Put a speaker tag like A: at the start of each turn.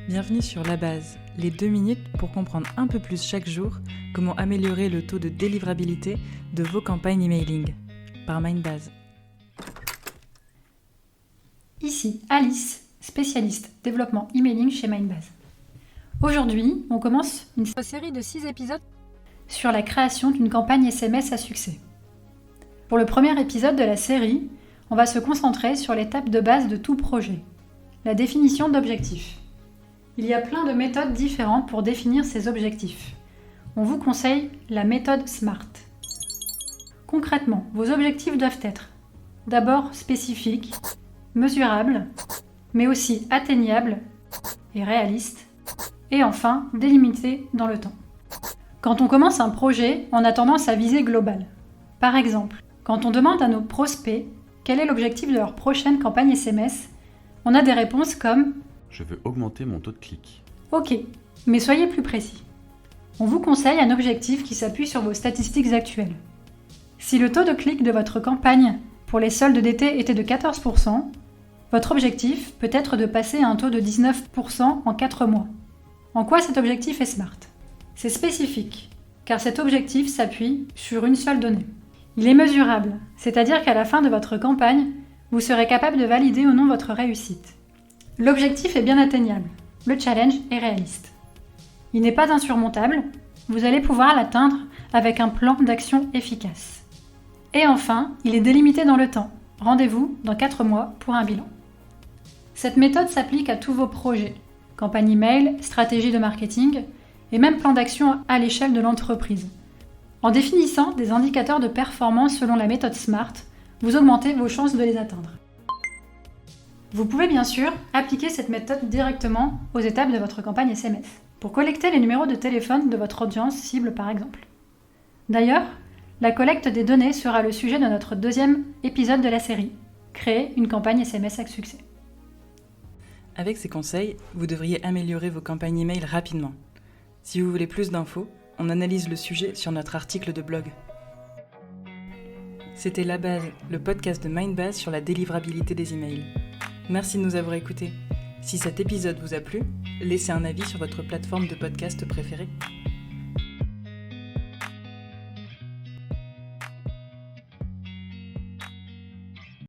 A: Bienvenue sur La Base, les 2 minutes pour comprendre un peu plus chaque jour comment améliorer le taux de délivrabilité de vos campagnes emailing par Mindbase.
B: Ici Alice, spécialiste développement emailing chez Mindbase. Aujourd'hui, on commence une série de 6 épisodes sur la création d'une campagne SMS à succès. Pour le premier épisode de la série, on va se concentrer sur l'étape de base de tout projet, la définition d'objectifs. Il y a plein de méthodes différentes pour définir ces objectifs. On vous conseille la méthode SMART. Concrètement, vos objectifs doivent être d'abord spécifiques, mesurables, mais aussi atteignables et réalistes, et enfin délimités dans le temps. Quand on commence un projet, on a tendance à viser global. Par exemple, quand on demande à nos prospects quel est l'objectif de leur prochaine campagne SMS, on a des réponses comme «
C: Je veux augmenter mon taux de clic ».
B: Ok, mais soyez plus précis. On vous conseille un objectif qui s'appuie sur vos statistiques actuelles. Si le taux de clic de votre campagne pour les soldes d'été était de 14%, votre objectif peut être de passer à un taux de 19% en 4 mois. En quoi cet objectif est SMART ? C'est spécifique, car cet objectif s'appuie sur une seule donnée. Il est mesurable, c'est-à-dire qu'à la fin de votre campagne, vous serez capable de valider ou non votre réussite. L'objectif est bien atteignable, le challenge est réaliste. Il n'est pas insurmontable, vous allez pouvoir l'atteindre avec un plan d'action efficace. Et enfin, il est délimité dans le temps. Rendez-vous dans 4 mois pour un bilan. Cette méthode s'applique à tous vos projets, campagne email, stratégie de marketing et même plan d'action à l'échelle de l'entreprise. En définissant des indicateurs de performance selon la méthode SMART, vous augmentez vos chances de les atteindre. Vous pouvez bien sûr appliquer cette méthode directement aux étapes de votre campagne SMS, pour collecter les numéros de téléphone de votre audience cible par exemple. D'ailleurs, la collecte des données sera le sujet de notre 2e épisode de la série, Créer une campagne SMS à succès.
A: Avec ces conseils, vous devriez améliorer vos campagnes email rapidement. Si vous voulez plus d'infos, on analyse le sujet sur notre article de blog. C'était La Base, le podcast de Mindbase sur la délivrabilité des emails. Merci de nous avoir écoutés. Si cet épisode vous a plu, laissez un avis sur votre plateforme de podcast préférée.